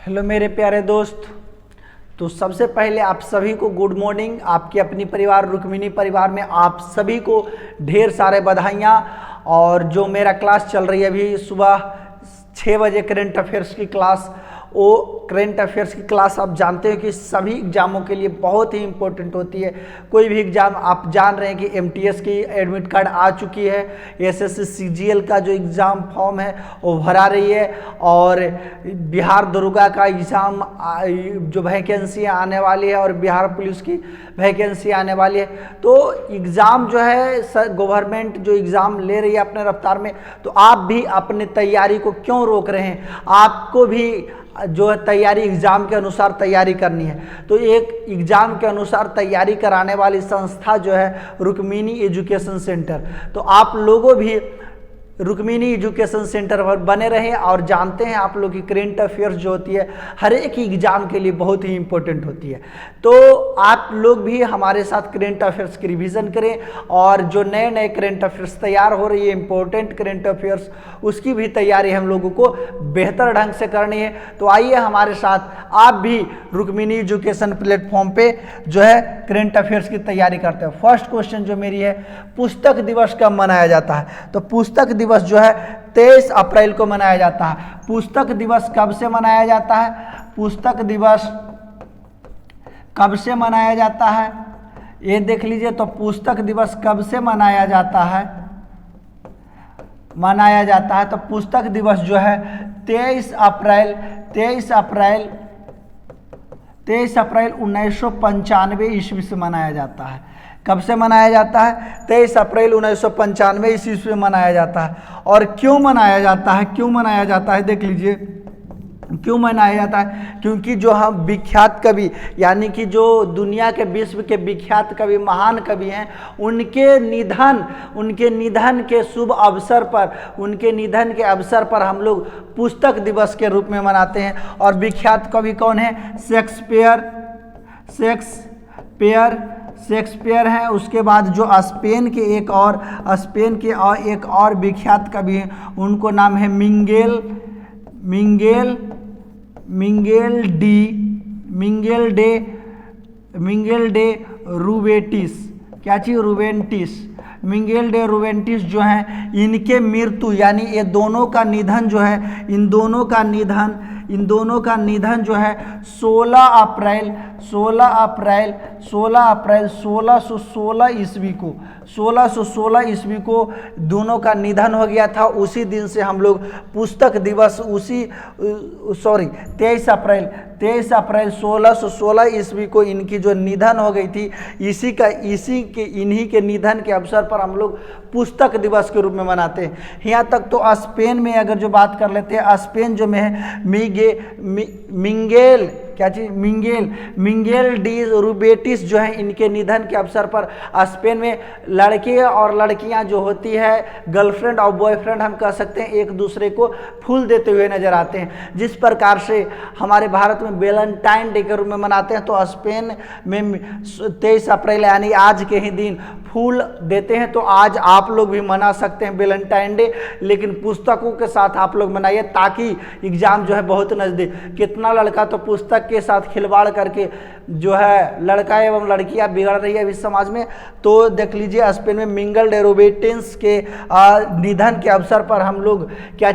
Hello मेरे प्यारे दोस्त। तो सबसे पहले आप सभी को गुड मॉर्निंग। आपकी अपनी परिवार रुक्मिणी परिवार में आप सभी को ढेर सारे बधाइयाँ। और जो मेरा क्लास चल रही है अभी सुबह 6 बजे करंट अफेयर्स की क्लास, वो करंट अफेयर्स की क्लास आप जानते हैं कि सभी एग्जामों के लिए बहुत ही इम्पोर्टेंट होती है। कोई भी एग्जाम आप जान रहे हैं कि एमटीएस की एडमिट कार्ड आ चुकी है, एसएससी सीजीएल का जो एग्ज़ाम फॉर्म है वो भरा रही है, और बिहार दरोगा का एग्ज़ाम जो वैकेंसी आने वाली है, और बिहार पुलिस की वैकेंसी आने वाली है। तो एग्ज़ाम जो है गवर्नमेंट जो एग्ज़ाम ले रही है अपने रफ्तार में, तो आप भी अपनी तैयारी को क्यों रोक रहे हैं? आपको भी जो है तैयारी एग्ज़ाम के अनुसार तैयारी करनी है। तो एक एग्ज़ाम के अनुसार तैयारी कराने वाली संस्था जो है रुक्मिणी एजुकेशन सेंटर। तो आप लोगों भी रुक्मिणी एजुकेशन सेंटर पर बने रहें, और जानते हैं आप लोग की करेंट अफेयर्स जो होती है हर एक एग्ज़ाम के लिए बहुत ही इम्पोर्टेंट होती है। तो आप लोग भी हमारे साथ करेंट अफेयर्स की रिवीजन करें, और जो नए नए करेंट अफेयर्स तैयार हो रही है इम्पोर्टेंट करेंट अफेयर्स, उसकी भी तैयारी हम लोगों को बेहतर ढंग से करनी है। तो आइए हमारे साथ आप भी रुक्मिणी एजुकेशन प्लेटफॉर्म पे जो है करेंट अफेयर्स की तैयारी करते हैं। फर्स्ट क्वेश्चन जो मेरी है, पुस्तक दिवस कब मनाया जाता है? तो पुस्तक दिवस जो है 23 अप्रैल को मनाया जाता है। पुस्तक दिवस कब से मनाया जाता है? पुस्तक दिवस कब से मनाया जाता है ये देख लीजिए। तो पुस्तक दिवस कब से मनाया जाता है? तो पुस्तक दिवस जो है 23 अप्रैल 1995 ईस्वी से मनाया जाता है। कब से मनाया जाता है? 23 अप्रैल 1995 ईस्वी से मनाया जाता है। और क्यों मनाया जाता है देख लीजिए। क्यों मनाया जाता है? क्योंकि जो हम विख्यात कवि, यानी कि जो दुनिया के विश्व के विख्यात कवि, महान कवि हैं, उनके निधन के शुभ अवसर पर, उनके निधन के अवसर पर हम लोग पुस्तक दिवस के रूप में मनाते हैं। और विख्यात कवि कौन है? शेक्सपियर हैं। उसके बाद जो स्पेन के एक और विख्यात कवि हैं, उनको नाम है मिंगेल डे रूवेंटिस। क्या चीज? रूवेंटिस। मिंगेल डे रूवेंटिस जो हैं, इनके मृत्यु यानी ये दोनों का निधन जो है, इन दोनों का निधन जो है 16 अप्रैल 1616 ईस्वी को दोनों का निधन हो गया था। उसी दिन से हम लोग पुस्तक दिवस 23 अप्रैल 1616 ईस्वी को इनकी जो निधन हो गई थी, इन्हीं के निधन के अवसर पर हम लोग पुस्तक दिवस के रूप में मनाते हैं। यहाँ तक तो स्पेन में अगर जो बात कर लेते हैं, स्पेन जो में है मिंगेल डी रूबेटिस जो है, इनके निधन के अवसर पर स्पेन में लड़के और लड़कियां जो होती है, गर्लफ्रेंड और बॉयफ्रेंड हम कह सकते हैं, एक दूसरे को फूल देते हुए नजर आते हैं। जिस प्रकार से हमारे भारत में वैलेंटाइन डे के रूप में मनाते हैं, तो स्पेन में 23 अप्रैल यानी आज के ही दिन फूल देते हैं। तो आज आप लोग भी मना सकते हैं वैलेंटाइन डे, लेकिन पुस्तकों के साथ आप लोग मनाइए, ताकि एग्जाम जो है बहुत नज़दीक। कितना लड़का तो पुस्तक के साथ खिलवाड़ करके जो है लड़का एवं लड़कियां बिगड़ रही है अभी समाज में। तो देख लीजिए स्पेन में मिंगेल डे रूबेटिस के निधन के अवसर पर हम लोग क्या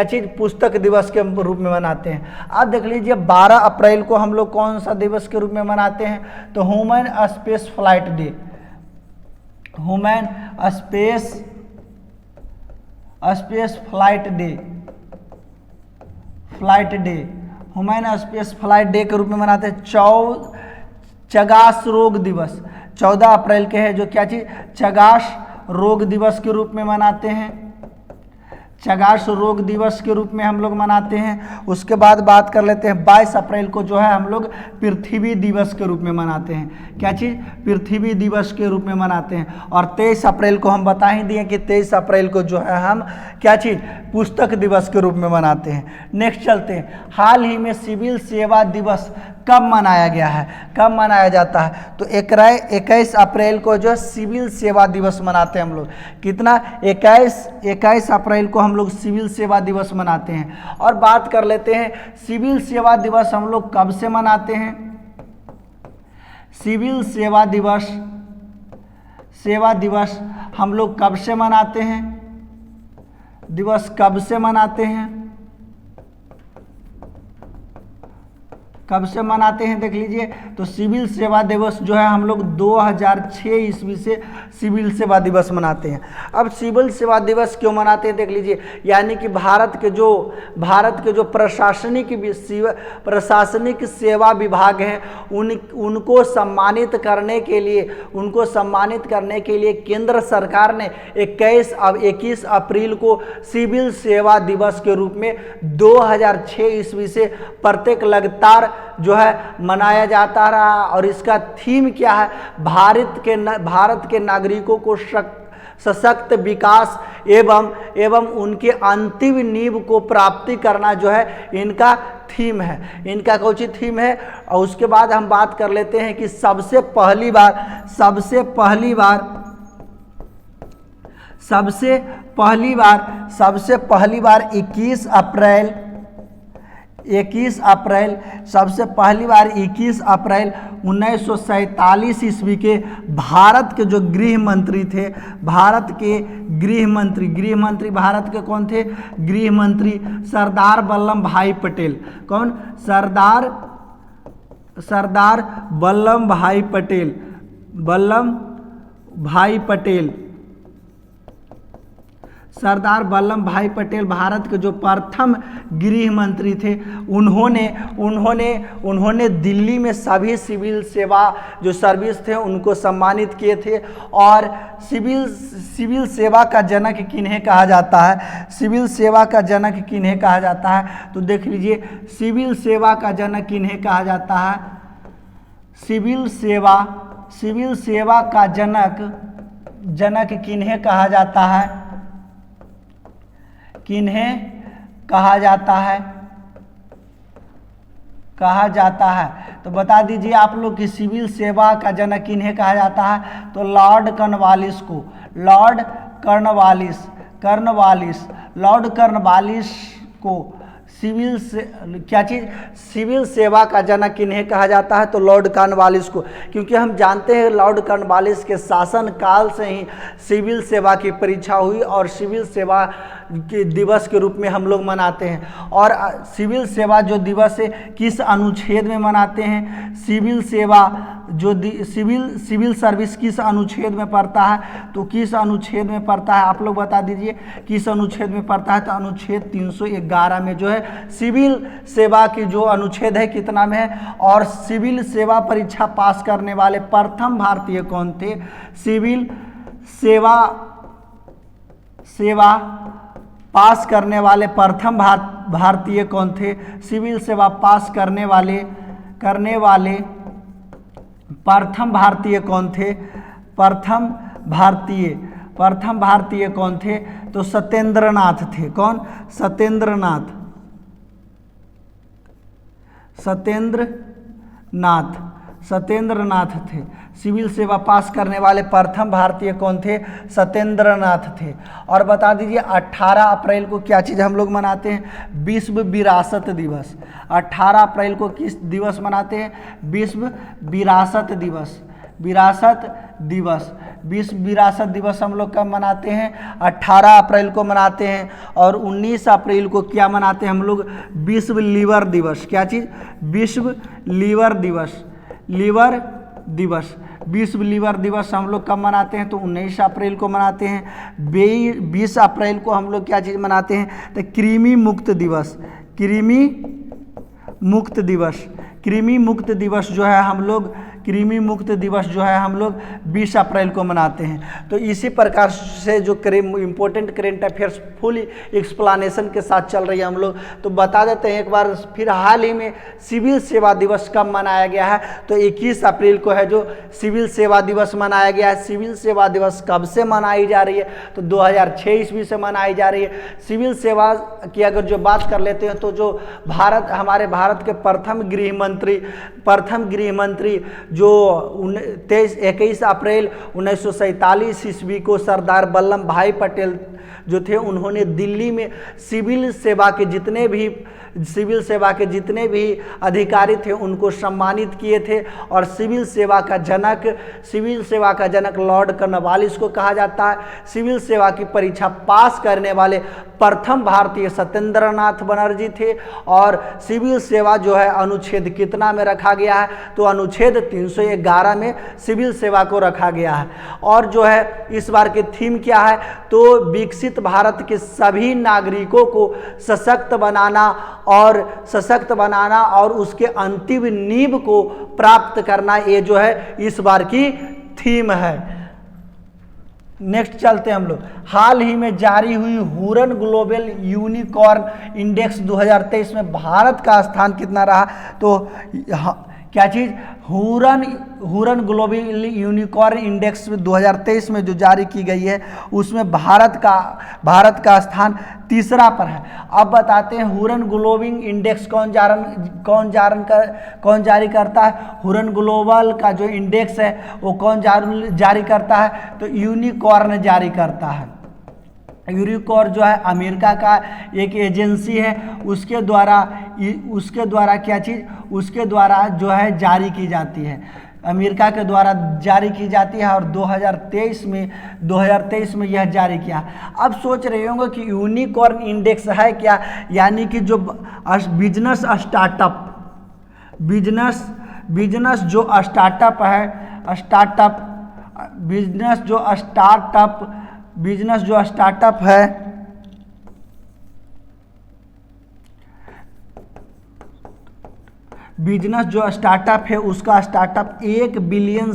चीज़ पुस्तक दिवस के रूप में मनाते हैं। अब देख लीजिए 12 अप्रैल को हम लोग कौन सा दिवस के रूप में मनाते हैं? तो human space flight day. Human space flight day के रूप में मनाते हैं। चगास रोग दिवस 14 अप्रैल के है, जो क्या चीज? चगास रोग दिवस के रूप में मनाते हैं। चगास रोग दिवस के रूप में हम लोग मनाते हैं। उसके बाद बात कर लेते हैं 22 अप्रैल को जो है हम लोग पृथ्वी दिवस के रूप में मनाते हैं। क्या चीज़? पृथ्वी दिवस के रूप में मनाते हैं। और 23 अप्रैल को हम बता ही दिए कि 23 अप्रैल को जो है हम क्या चीज़? पुस्तक दिवस के रूप में मनाते हैं। नेक्स्ट चलते हैं, हाल ही में सिविल सेवा दिवस कब मनाया गया है, कब मनाया जाता है? तो 21 अप्रैल को जो सिविल सेवा दिवस मनाते हैं हम लोग। कितना? 21 अप्रैल को हम लोग सिविल सेवा दिवस मनाते हैं। और बात कर लेते हैं सिविल सेवा दिवस हम लोग कब से मनाते हैं। सिविल सेवा दिवस हम लोग कब से मनाते हैं? दिवस कब से मनाते हैं? कब से मनाते हैं देख लीजिए। तो सिविल सेवा दिवस जो है हम लोग 2006 ईस्वी से सिविल सेवा दिवस मनाते हैं। अब सिविल सेवा दिवस क्यों मनाते हैं देख लीजिए, यानी कि भारत के जो प्रशासनिक सेवा विभाग हैं उनको सम्मानित करने के लिए केंद्र सरकार ने 21 अप्रैल को सिविल सेवा दिवस के रूप में 2006 ईस्वी से प्रत्येक लगातार जो है मनाया जाता रहा। और इसका थीम क्या है? भारत के नागरिकों को सशक्त विकास एवं उनके अंतिम नींव को प्राप्ति करना जो है इनका थीम है, इनका कौन-सी थीम है। और उसके बाद हम बात कर लेते हैं कि सबसे पहली बार 21 अप्रैल 1947 ईस्वी के भारत के जो गृह मंत्री थे, भारत के कौन थे? गृह मंत्री सरदार वल्लभ भाई पटेल। कौन? सरदार वल्लभ भाई पटेल। सरदार वल्लभ भाई पटेल भारत के जो प्रथम गृह मंत्री थे, उन्होंने दिल्ली में सभी सिविल सेवा जो सर्विस थे उनको सम्मानित किए थे। और सिविल सेवा का जनक किन्हें कहा जाता है? सिविल सेवा का जनक किन्हें कहा जाता है? तो देख लीजिए, सिविल सेवा का जनक किन्हें कहा जाता है? सिविल सेवा का जनक किन्हें कहा जाता है? किन्हें कहा जाता है? तो बता दीजिए आप लोग कि सिविल सेवा का जनक किन्हें कहा जाता है? तो लॉर्ड कॉर्नवालिस को सिविल सेवा का जनक किन्हें कहा जाता है? तो लॉर्ड कॉर्नवालिस को। क्योंकि हम जानते हैं लॉर्ड कॉर्नवालिस के शासन काल से ही सिविल सेवा की परीक्षा हुई और सिविल सेवा के दिवस के रूप में हम लोग मनाते हैं। और सिविल सेवा जो दिवस है किस अनुच्छेद में मनाते हैं? सिविल सर्विस किस अनुच्छेद में पड़ता है? तो किस अनुच्छेद में पड़ता है आप लोग बता दीजिए, किस अनुच्छेद में पड़ता है? तो अनुच्छेद 311 में जो है सिविल सेवा की जो अनुच्छेद है कितना में है? और सिविल सेवा परीक्षा पास करने वाले प्रथम भारतीय कौन थे? सिविल सेवा पास करने वाले प्रथम भारतीय कौन थे? सिविल सेवा पास करने वाले प्रथम भारतीय कौन थे? प्रथम भारतीय कौन थे? तो सत्येंद्रनाथ थे। कौन? सत्येंद्रनाथ थे। सिविल सेवा पास करने वाले प्रथम भारतीय कौन थे? सत्येंद्रनाथ थे। और बता दीजिए 18 अप्रैल को क्या चीज़ हम लोग मनाते हैं? विश्व विरासत दिवस। 18 अप्रैल को किस दिवस मनाते हैं? विश्व विरासत दिवस हम लोग कब मनाते हैं? 18 अप्रैल को मनाते हैं। और 19 अप्रैल को क्या मनाते हैं हम लोग? विश्व लीवर दिवस। क्या चीज़? विश्व लीवर दिवस हम लोग कब मनाते हैं? तो 19 अप्रैल को मनाते हैं। 20 अप्रैल को हम लोग क्या चीज़ मनाते हैं? तो कृमि मुक्त दिवस जो है हम लोग कृमि मुक्त दिवस जो है हम लोग 20 अप्रैल को मनाते हैं। तो इसी प्रकार से जो important current affairs full explanation के साथ चल रही है हम लोग, तो बता देते हैं एक बार फिर। हाल ही में सिविल सेवा दिवस कब मनाया गया है? तो 21 अप्रैल को है जो सिविल सेवा दिवस मनाया गया है। सिविल सेवा दिवस कब से मनाई जा रही है? तो 2006 ईस्वी से मनाई जा रही है। सिविल सेवा की अगर जो बात कर लेते हैं तो जो हमारे भारत के प्रथम गृह मंत्री जो 21 अप्रैल 1947 ईस्वी को सरदार वल्लभ भाई पटेल जो थे, उन्होंने दिल्ली में सिविल सेवा के जितने भी अधिकारी थे उनको सम्मानित किए थे। और सिविल सेवा का जनक लॉर्ड कॉर्नवालिस को कहा जाता है। सिविल सेवा की परीक्षा पास करने वाले प्रथम भारतीय सत्येंद्रनाथ बनर्जी थे। और सिविल सेवा जो है अनुच्छेद कितना में रखा गया है? तो अनुच्छेद 311 में सिविल सेवा को रखा गया है। और जो है इस बार की थीम क्या है? तो विकसित भारत के सभी नागरिकों को सशक्त बनाना और उसके अंतिम नींव को प्राप्त करना, ये जो है इस बार की थीम है। नेक्स्ट चलते हैं हम लोग। हाल ही में जारी हुई हुरन ग्लोबल यूनिकॉर्न इंडेक्स 2023 में भारत का स्थान कितना रहा? तो क्या चीज़? हुरन ग्लोबल यूनिकॉर्न इंडेक्स 2023 में जो जारी की गई है उसमें भारत का स्थान तीसरा पर है। अब बताते हैं हुरन ग्लोबल इंडेक्स कौन जारी करता है? हुरन ग्लोबल का जो इंडेक्स है वो कौन जारी करता है? तो यूनिकॉर्न जारी करता है। यूनिकॉर्न जो है अमेरिका का एक एजेंसी है, उसके द्वारा क्या चीज़? उसके द्वारा जो है जारी की जाती है, अमेरिका के द्वारा जारी की जाती है। और 2023 में यह जारी किया। अब सोच रहे होंगे कि यूनिकॉर्न इंडेक्स है क्या? यानी कि जो बिजनेस स्टार्टअप है उसका स्टार्टअप 1 बिलियन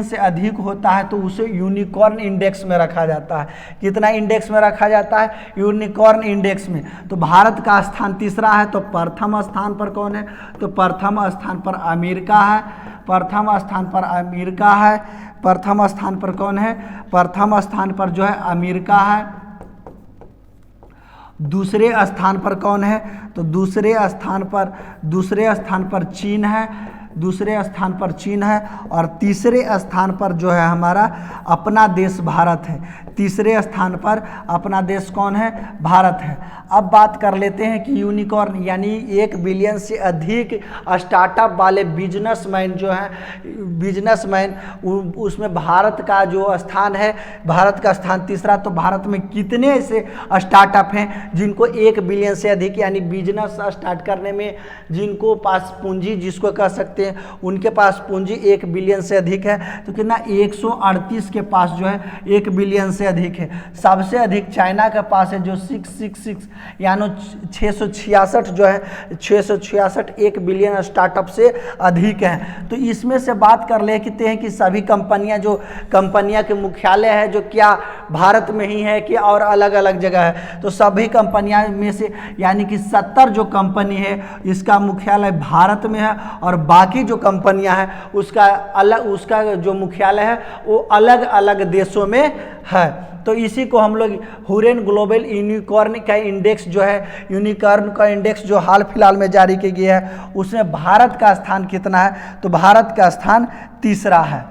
से अधिक होता है तो उसे यूनिकॉर्न इंडेक्स में रखा जाता है। कितना इंडेक्स में रखा जाता है? यूनिकॉर्न इंडेक्स में। तो भारत का स्थान तीसरा है। तो प्रथम स्थान पर कौन है? तो प्रथम स्थान पर अमेरिका है। प्रथम स्थान पर कौन है? प्रथम स्थान पर जो है अमेरिका है। दूसरे स्थान पर कौन है? तो दूसरे स्थान पर चीन है। और तीसरे स्थान पर जो है हमारा अपना देश भारत है। तीसरे स्थान पर अपना देश कौन है? भारत है। अब बात कर लेते हैं कि यूनिकॉर्न यानी 1 बिलियन से अधिक स्टार्टअप वाले बिजनेसमैन जो हैं, उसमें भारत का जो स्थान है, भारत का स्थान तीसरा। तो भारत में कितने ऐसे स्टार्टअप हैं जिनको 1 बिलियन से अधिक यानी बिजनेस स्टार्ट करने में जिनको पास पूंजी जिसको कह सकते हैं, उनके पास पूंजी 1 बिलियन से अधिक है। तो कितना? 138 के पास जो है 1 बिलियन से अधिक है। सबसे अधिक चाइना के पास है जो 666 यानी 666 जो है 666 1 बिलियन स्टार्टअप से अधिक है। तो इसमें से बात कर लेते हैं कि सभी कंपनियां के मुख्यालय है जो क्या भारत में ही है कि और अलग अलग जगह है? तो सभी कंपनियां में से यानी कि 70 जो कंपनी है इसका मुख्यालय भारत में है। और बाकी जो कंपनियां हैं उसका जो मुख्यालय है वो अलग अलग देशों में है। तो इसी को हम लोग हुरन ग्लोबल यूनिकॉर्न का इंडेक्स जो हाल फिलहाल में जारी किया गया है उसमें भारत का स्थान कितना है? तो भारत का स्थान तीसरा है।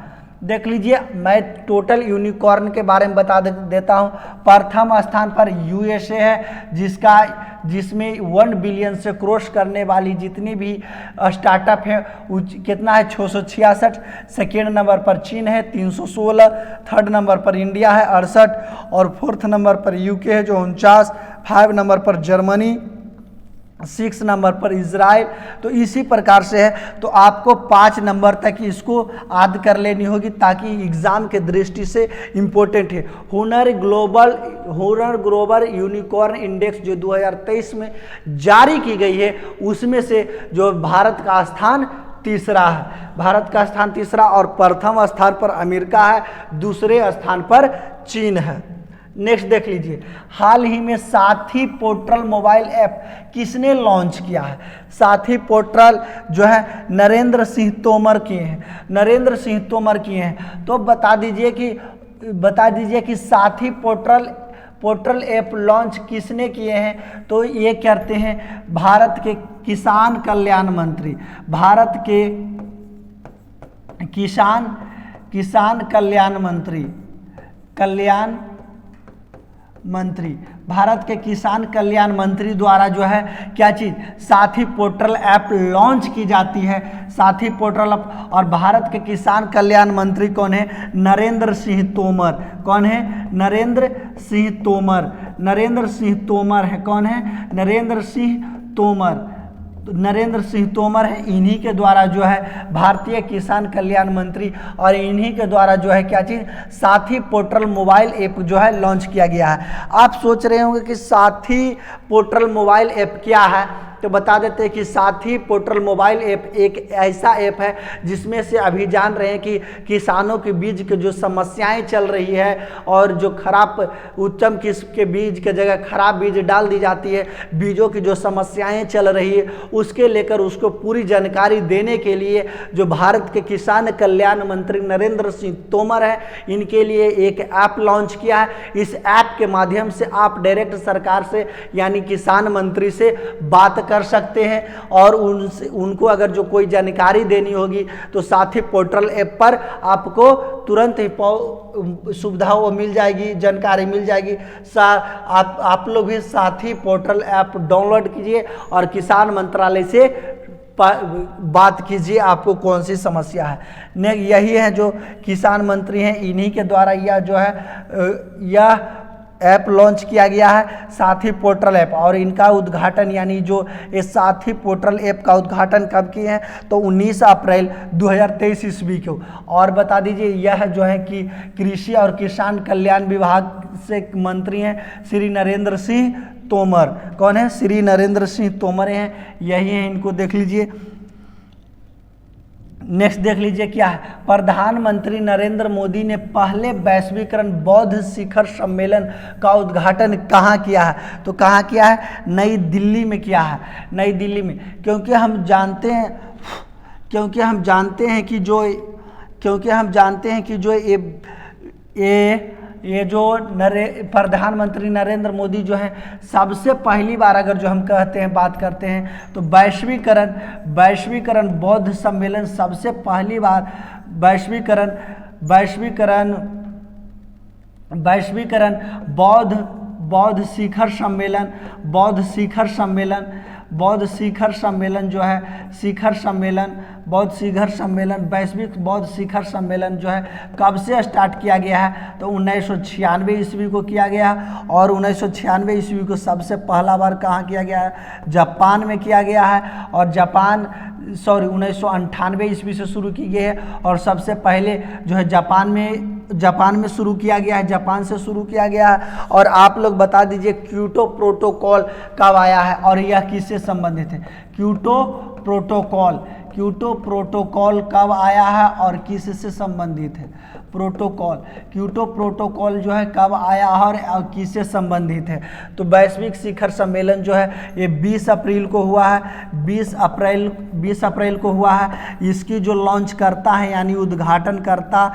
देख लीजिए, मैं टोटल यूनिकॉर्न के बारे में बता देता हूँ। प्रथम स्थान पर यूएसए है जिसमें 1 बिलियन से क्रॉस करने वाली जितनी भी स्टार्टअप है कितना है? 666। सेकेंड नंबर पर चीन है 316। थर्ड नंबर पर इंडिया है 68। और फोर्थ नंबर पर यूके है जो 49। 5 नंबर पर जर्मनी 6 नंबर पर इजराइल। तो इसी प्रकार से है, तो आपको 5 नंबर तक इसको याद कर लेनी होगी ताकि एग्जाम के दृष्टि से इम्पोर्टेंट है। हुनर ग्लोबल यूनिकॉर्न इंडेक्स जो 2023 में जारी की गई है, उसमें से जो भारत का स्थान तीसरा है, भारत का स्थान तीसरा, और प्रथम स्थान पर अमेरिका है, दूसरे स्थान पर चीन है। नेक्स्ट देख लीजिए, हाल ही में साथी पोर्टल मोबाइल ऐप किसने लॉन्च किया है? साथी पोर्टल जो है नरेंद्र सिंह तोमर किए हैं, नरेंद्र सिंह तोमर किए हैं। तो बता दीजिए कि साथी पोर्टल ऐप लॉन्च किसने किए हैं? तो ये करते हैं भारत के किसान कल्याण मंत्री, भारत के किसान कल्याण मंत्री, भारत के किसान कल्याण मंत्री द्वारा जो है क्या चीज़, साथी पोर्टल ऐप लॉन्च की जाती है, साथी पोर्टल ऐप। और भारत के किसान कल्याण मंत्री कौन है? नरेंद्र सिंह तोमर। कौन है? नरेंद्र सिंह तोमर। नरेंद्र सिंह तोमर है। कौन है? नरेंद्र सिंह तोमर। नरेंद्र सिंह तोमर है, इन्हीं के द्वारा जो है भारतीय किसान कल्याण मंत्री, और इन्हीं के द्वारा जो है क्या चीज़, साथी पोर्टल मोबाइल ऐप जो है लॉन्च किया गया है। आप सोच रहे होंगे कि साथी पोर्टल मोबाइल ऐप क्या है, तो बता देते हैं कि साथी पोर्टल मोबाइल ऐप एक ऐसा ऐप है जिसमें से अभी जान रहे हैं कि किसानों के बीज के जो समस्याएं चल रही है, और जो खराब उत्तम किस्म के बीज के जगह खराब बीज डाल दी जाती है, बीजों की जो समस्याएं चल रही है उसके लेकर उसको पूरी जानकारी देने के लिए जो भारत के किसान कल्याण मंत्री नरेंद्र सिंह तोमर है, इनके लिए एक ऐप लॉन्च किया है। इस ऐप के माध्यम से आप डायरेक्ट सरकार से यानी किसान मंत्री से बात कर सकते हैं, और उनको अगर जो कोई जानकारी देनी होगी तो साथी पोर्टल ऐप पर आपको तुरंत ही सुविधा वो मिल जाएगी, जानकारी मिल जाएगी। आप लोग भी साथी पोर्टल ऐप डाउनलोड कीजिए और किसान मंत्रालय से बात कीजिए आपको कौन सी समस्या है। यही है जो किसान मंत्री हैं, इन्हीं के द्वारा यह जो है यह ऐप लॉन्च किया गया है, साथी पोर्टल ऐप। और इनका उद्घाटन यानी जो इस साथी पोर्टल ऐप का उद्घाटन कब किए हैं, तो 19 अप्रैल 2023 ईस्वी को। और बता दीजिए यह जो है कि कृषि और किसान कल्याण विभाग से मंत्री हैं श्री नरेंद्र सिंह तोमर। कौन है? श्री नरेंद्र सिंह तोमर हैं, यही हैं, इनको देख लीजिए। नेक्स्ट देख लीजिए क्या है, प्रधानमंत्री नरेंद्र मोदी ने पहले वैश्वीकरण बौद्ध शिखर सम्मेलन का उद्घाटन कहाँ किया है? तो कहाँ किया है? नई दिल्ली में किया है, नई दिल्ली में। क्योंकि हम जानते हैं कि जो ये जो प्रधानमंत्री नरेंद्र मोदी जो है सबसे पहली बार अगर जो हम बात करते हैं तो वैश्वीकरण बौद्ध सम्मेलन, सबसे पहली बार वैश्वीकरण बौद्ध शिखर सम्मेलन जो है वैश्विक बौद्ध शिखर सम्मेलन जो है कब से स्टार्ट किया गया है? तो 1996 ईस्वी को किया गया, और 1996 ईस्वी को सबसे पहला बार कहाँ किया गया है? जापान में किया गया है। और 1998 ईस्वी से शुरू की गई है, और सबसे पहले जो है जापान में शुरू किया गया है, जापान से शुरू किया गया है। और आप लोग बता दीजिए क्योटो प्रोटोकॉल कब आया है और यह किससे संबंधित है? क्योटो प्रोटोकॉल कब आया है और किससे संबंधित है? क्योटो प्रोटोकॉल जो है कब आया है और किससे संबंधित है? तो वैश्विक शिखर सम्मेलन जो है ये 20 अप्रैल को हुआ है, 20 अप्रैल को हुआ है। इसकी जो लॉन्च करता है यानी उद्घाटनकर्ता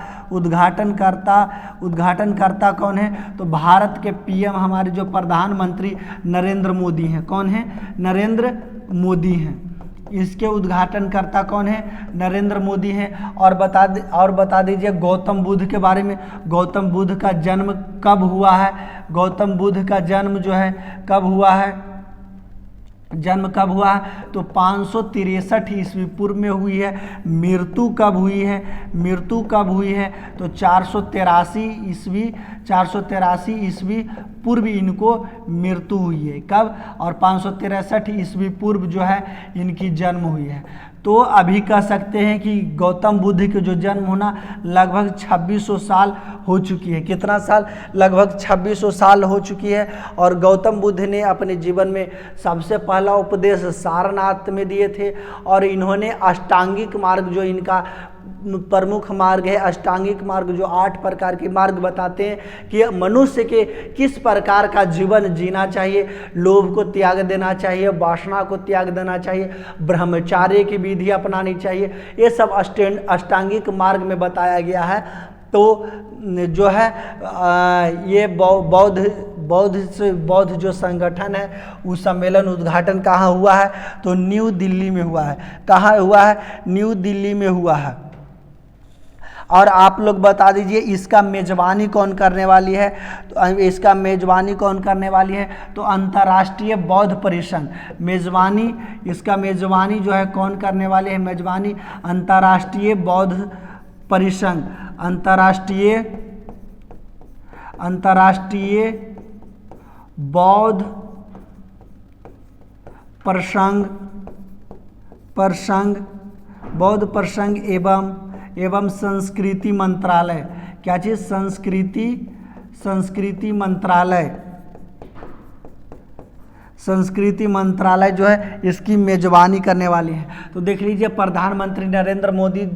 कौन है? तो भारत के पीएम हमारे जो प्रधानमंत्री नरेंद्र मोदी हैं। कौन है? नरेंद्र मोदी हैं। इसके उद्घाटनकर्ता कौन है? नरेंद्र मोदी हैं। और बता दीजिए गौतम बुद्ध के बारे में। गौतम बुद्ध का जन्म कब हुआ है? गौतम बुद्ध का जन्म जो है कब हुआ है? जन्म कब हुआ है? तो 563 ईस्वी पूर्व में हुई है। मृत्यु कब हुई है? मृत्यु कब हुई है? तो 483 ईस्वी पूर्व इनको मृत्यु हुई है। कब? और 563 ईस्वी पूर्व जो है इनकी जन्म हुई है। तो अभी कह सकते हैं कि गौतम बुद्ध के जो जन्म होना लगभग 2600 साल हो चुकी है। कितना साल? लगभग 2600 साल हो चुकी है। और गौतम बुद्ध ने अपने जीवन में सबसे पहला उपदेश सारनाथ में दिए थे। और इन्होंने अष्टांगिक मार्ग, जो इनका प्रमुख मार्ग है, अष्टांगिक मार्ग, जो 8 प्रकार के मार्ग बताते हैं कि मनुष्य के किस प्रकार का जीवन जीना चाहिए। लोभ को त्याग देना चाहिए, वासना को त्याग देना चाहिए, ब्रह्मचार्य की विधि अपनानी चाहिए। ये सब अष्टांगिक मार्ग में बताया गया है। तो जो है ये बौद्ध जो संगठन है, उस सम्मेलन उद्घाटन कहाँ हुआ है? तो न्यू दिल्ली में हुआ है। कहाँ हुआ है? न्यू दिल्ली में हुआ है। और आप लोग बता दीजिए इसका मेजबानी कौन करने वाली है? तो इसका मेजबानी कौन करने वाली है? तो अंतर्राष्ट्रीय बौद्ध परिसंघ मेजबानी, इसका मेजबानी जो है कौन करने वाले हैं? मेजबानी अंतर्राष्ट्रीय बौद्ध परिसंघ, अंतर्राष्ट्रीय बौद्ध प्रसंग बौद्ध प्रसंग एवं संस्कृति मंत्रालय। क्या चीज़? संस्कृति मंत्रालय जो है इसकी मेजबानी करने वाली है। तो देख लीजिए प्रधानमंत्री नरेंद्र मोदी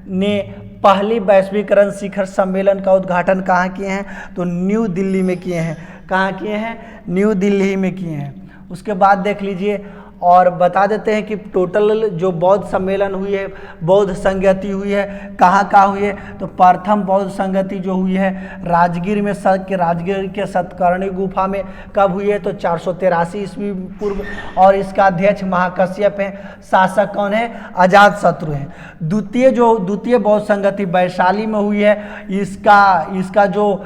ने पहली वैश्वीकरण शिखर सम्मेलन का उद्घाटन कहाँ किए हैं? तो न्यू दिल्ली में किए हैं। कहाँ किए हैं? न्यू दिल्ली में किए हैं। उसके बाद देख लीजिए और बता देते हैं कि टोटल जो बौद्ध सम्मेलन हुई है, बौद्ध संगति हुई है, कहाँ हुई है? तो प्रथम बौद्ध संगति जो हुई है राजगीर में, राजगीर के सतकर्णी गुफा में कब हुई है? तो 483 ईस्वी पूर्व। और इसका अध्यक्ष महाकश्यप है। शासक कौन है? अजातशत्रु है। द्वितीय बौद्ध संगति वैशाली में हुई है। इसका जो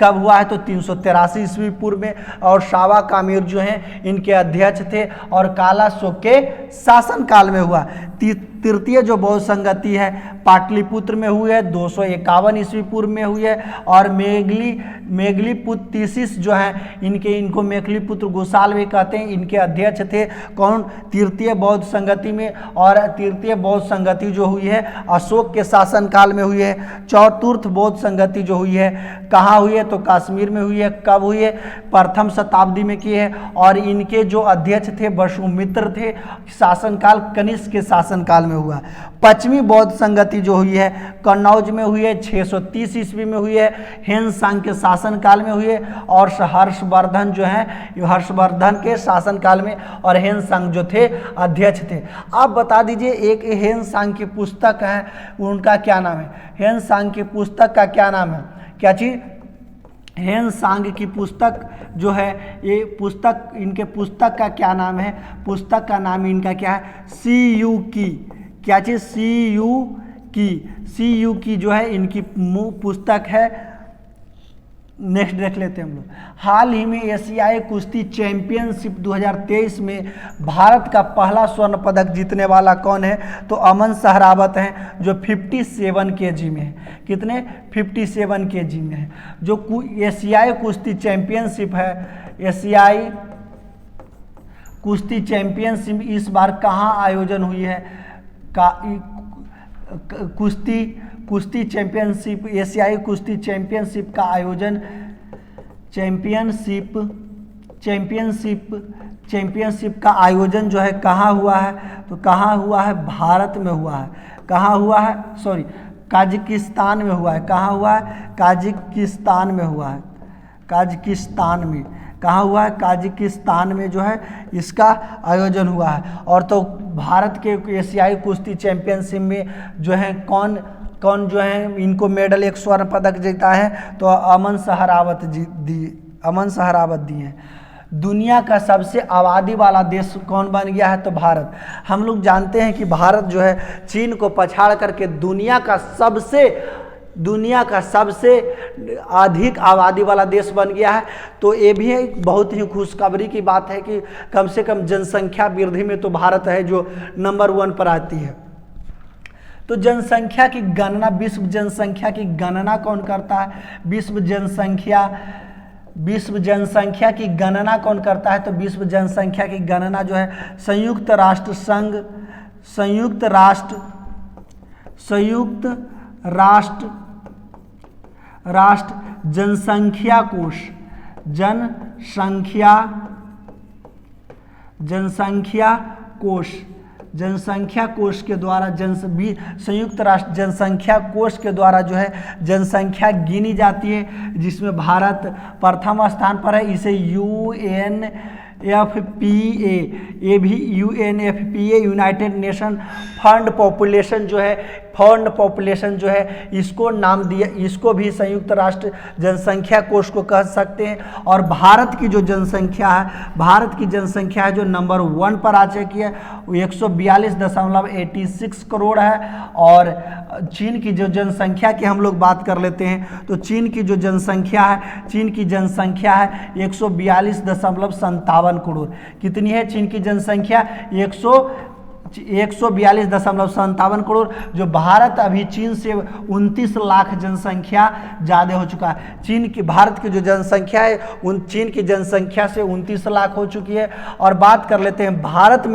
कब हुआ है? तो 383 ईस्वी पूर्व में। और सावा कामिर जो हैं इनके अध्यक्ष थे। और काला शोक के शासन काल में हुआ। तृतीय जो बौद्ध संगति है पाटलिपुत्र में हुई है, 251 ईस्वी पूर्व में हुई है। और मेघलीपुत्र तीसिस जो है इनको मेघलीपुत्र गोसाल भी कहते हैं, इनके अध्यक्ष थे। कौन? तृतीय बौद्ध संगति में। और तृतीय बौद्ध संगति जो हुई है अशोक के शासन काल में हुई है। चतुर्थ बौद्ध संगति जो हुई है कहाँ हुई है? तो कश्मीर में हुई है। कब हुई है? प्रथम शताब्दी में की है। और इनके जो अध्यक्ष थे वसुमित्र थे। शासनकाल कनिष्क के शासनकाल में हुआ। पश्चिमी बौद्ध संगति जो हुई है कन्नौज में हुई है, 630 ईस्वी में हुई है। हेनसांग के शासनकाल में हुई है। और हर्षवर्धन जो है हर्षवर्धन के शासनकाल में, और हेनसांग जो थे अध्यक्ष थे। आप बता दीजिए एक हेनसांग की पुस्तक है, उनका क्या नाम है? हेनसांग की पुस्तक का क्या नाम है? क्या चीज? हेनसांग की पुस्तक जो है, ये पुस्तक, इनके पुस्तक का क्या नाम है? पुस्तक का नाम इनका क्या है? CU की। क्या चीज़? CU की जो है इनकी पुस्तक है। नेक्स्ट देख लेते हैं हम लोग। हाल ही में एशियाई कुश्ती चैंपियनशिप 2023 में भारत का पहला स्वर्ण पदक जीतने वाला कौन है? तो अमन सहरावत हैं, जो 57 kg में है। कितने? 57 kg में है। जो एशियाई कुश्ती चैंपियनशिप है, एशियाई कुश्ती चैंपियनशिप इस बार कहाँ आयोजन हुई है? कुश्ती चैंपियनशिप, एशियाई कुश्ती चैंपियनशिप का आयोजन चैंपियनशिप का आयोजन जो है कहाँ हुआ है? तो कहाँ हुआ है? भारत में हुआ है। कहाँ हुआ है? सॉरी, काजाकिस्तान में हुआ है। कहाँ हुआ है? काजाकिस्तान में हुआ है। काजाकिस्तान में कहाँ हुआ है? काजाकिस्तान में जो है इसका आयोजन हुआ है। और तो भारत के एशियाई कुश्ती चैंपियनशिप में जो है कौन जो है इनको मेडल, एक स्वर्ण पदक जीता है? तो अमन सहरावत दिए। दुनिया का सबसे आबादी वाला देश कौन बन गया है? तो भारत। हम लोग जानते हैं कि भारत जो है चीन को पछाड़ करके दुनिया का सबसे अधिक आबादी वाला देश बन गया है। तो ये भी एक बहुत ही खुशखबरी की बात है कि कम से कम जनसंख्या वृद्धि में तो भारत है जो नंबर 1 पर आती है। तो जनसंख्या की गणना, विश्व जनसंख्या की गणना कौन करता है? विश्व जनसंख्या की गणना कौन करता है? तो विश्व जनसंख्या की गणना जो है संयुक्त राष्ट्र संघ, संयुक्त राष्ट्र जनसंख्या कोष के द्वारा संयुक्त राष्ट्र जनसंख्या कोष के द्वारा जो है जनसंख्या गिनी जाती है, जिसमें भारत प्रथम स्थान पर है। इसे UNFPA, ये भी UNFPA United nation fund population जो है इसको नाम दिया, इसको भी संयुक्त राष्ट्र जनसंख्या कोष को कह सकते हैं। और भारत की जो जनसंख्या है जो नंबर 1 पर आ चुकी है, वो 142.86 करोड़ है। और चीन की जो जनसंख्या की हम लोग बात कर लेते हैं, तो चीन की जनसंख्या है 142.57 करोड़। कितनी है चीन की जनसंख्या? 142.57 करोड़। जो भारत अभी चीन से 29 लाख जनसंख्या ज़्यादा हो चुका है। भारत की जो जनसंख्या है चीन की जनसंख्या से 29 लाख हो चुकी है। और बात कर लेते हैं भारत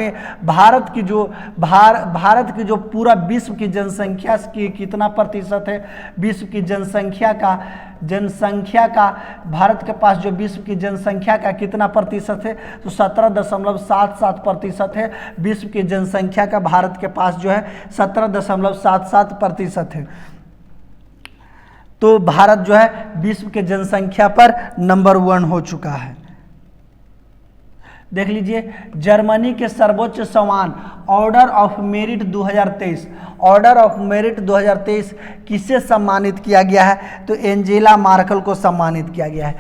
की जो पूरा विश्व की जनसंख्या की कितना प्रतिशत है? विश्व की जनसंख्या का भारत के पास जो विश्व की जनसंख्या का कितना प्रतिशत है? तो 17.77% है। विश्व की जनसंख्या का भारत के पास जो है 17.77% है। तो भारत जो है विश्व के जनसंख्या पर नंबर 1 हो चुका है। देख लीजिए, जर्मनी के सर्वोच्च सम्मान ऑर्डर ऑफ मेरिट 2023 किसे सम्मानित किया गया है? तो एंजेला मार्केल को सम्मानित किया गया है।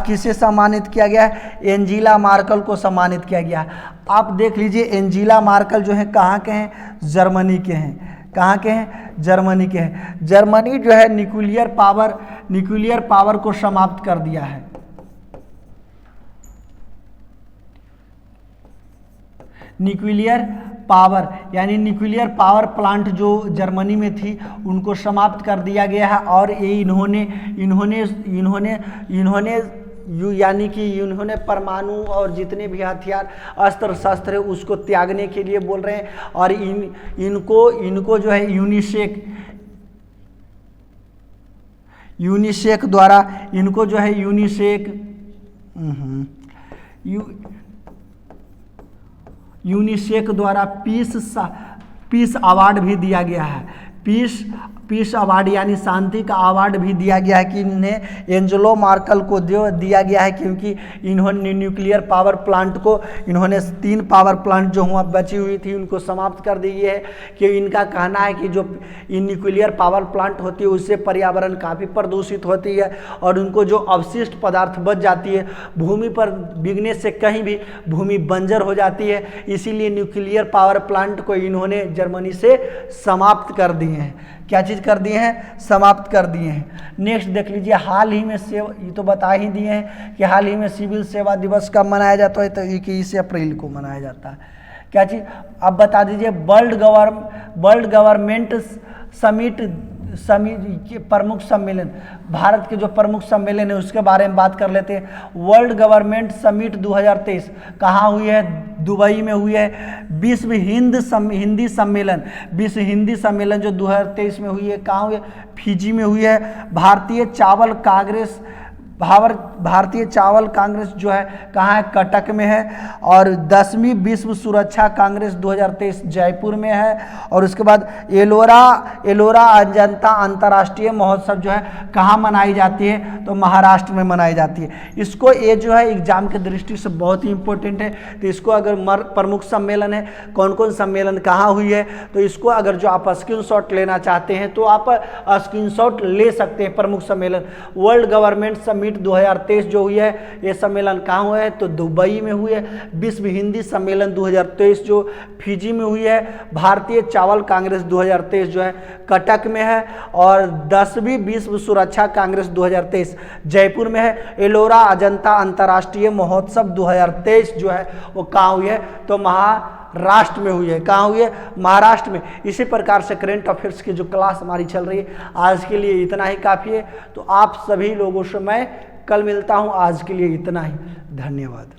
किसे सम्मानित किया गया है? एंजेला मार्केल को सम्मानित किया गया है। आप देख लीजिए, एंजेला मार्केल जो है कहाँ के हैं? जर्मनी के हैं। कहाँ के हैं? जर्मनी के हैं। जर्मनी जो है न्यूक्लियर पावर को समाप्त कर दिया है। न्यूक्लियर पावर प्लांट जो जर्मनी में थी उनको समाप्त कर दिया गया है। और ये इन्होंने परमाणु और जितने भी हथियार अस्त्र शस्त्र है उसको त्यागने के लिए बोल रहे हैं। और इनको जो है यूनिसेक द्वारा इनको जो है यूनिसेक द्वारा पीस अवार्ड भी दिया गया है। पीस अवार्ड यानी शांति का अवार्ड भी दिया गया है कि इन्हें एंजेला मार्केल को दिया गया है, क्योंकि इन्होंने न्यूक्लियर पावर प्लांट को 3 पावर प्लांट जो हुआ बची हुई थी उनको समाप्त कर दी है। कि इनका कहना है कि जो न्यूक्लियर पावर प्लांट होती है उससे पर्यावरण काफ़ी प्रदूषित होती है और उनको जो अवशिष्ट पदार्थ बच जाती है भूमि पर बिगने से कहीं भी भूमि बंजर हो जाती है। इसीलिए न्यूक्लियर पावर प्लांट को इन्होंने जर्मनी से समाप्त कर दिए हैं। क्या चीज़ कर दिए हैं? समाप्त कर दिए हैं। नेक्स्ट देख लीजिए, हाल ही में ये तो बता ही दिए हैं कि हाल ही में सिविल सेवा दिवस कब मनाया जाता है? तो 21 अप्रैल को मनाया जाता है। क्या चीज़? अब बता दीजिए, वर्ल्ड गवर्नमेंट समिट के प्रमुख सम्मेलन, भारत के जो प्रमुख सम्मेलन है उसके बारे में बात कर लेते हैं। वर्ल्ड गवर्नमेंट समिट 2023 कहाँ हुई है? दुबई में हुई है। विश्व हिंदी सम्मेलन जो 2023 में हुई है कहाँ हुई है? फिजी में हुई है। भारतीय चावल कांग्रेस जो है कहाँ है? कटक में है। और 10वीं विश्व सुरक्षा कांग्रेस 2023 जयपुर में है। और उसके बाद एलोरा अजंता अंतर्राष्ट्रीय महोत्सव जो है कहाँ मनाई जाती है? तो महाराष्ट्र में मनाई जाती है। इसको ये जो है एग्जाम के दृष्टि से बहुत ही इंपॉर्टेंट है। तो इसको अगर प्रमुख सम्मेलन है, कौन कौन सम्मेलन कहाँ हुई है, तो इसको अगर जो आप स्क्रीनशॉट लेना चाहते हैं तो आप स्क्रीनशॉट ले सकते हैं। प्रमुख सम्मेलन वर्ल्ड गवर्नमेंट समिट समिट 2023 जो हुई है, ये सम्मेलन कहाँ हुआ है तो दुबई में हुई है। विश्व हिंदी सम्मेलन 2023 जो फिजी में हुई है। भारतीय चावल कांग्रेस 2023 जो है कटक में है। और 10वीं विश्व सुरक्षा कांग्रेस 2023 जयपुर में है। एलोरा अजंता अंतर्राष्ट्रीय महोत्सव 2023 जो है वो कहाँ हुई है तो महाराष्ट्र में हुई है। कहाँ हुई है? महाराष्ट्र में। इसी प्रकार से करंट अफेयर्स की जो क्लास हमारी चल रही है, आज के लिए इतना ही काफ़ी है। तो आप सभी लोगों से मैं कल मिलता हूँ। आज के लिए इतना ही, धन्यवाद।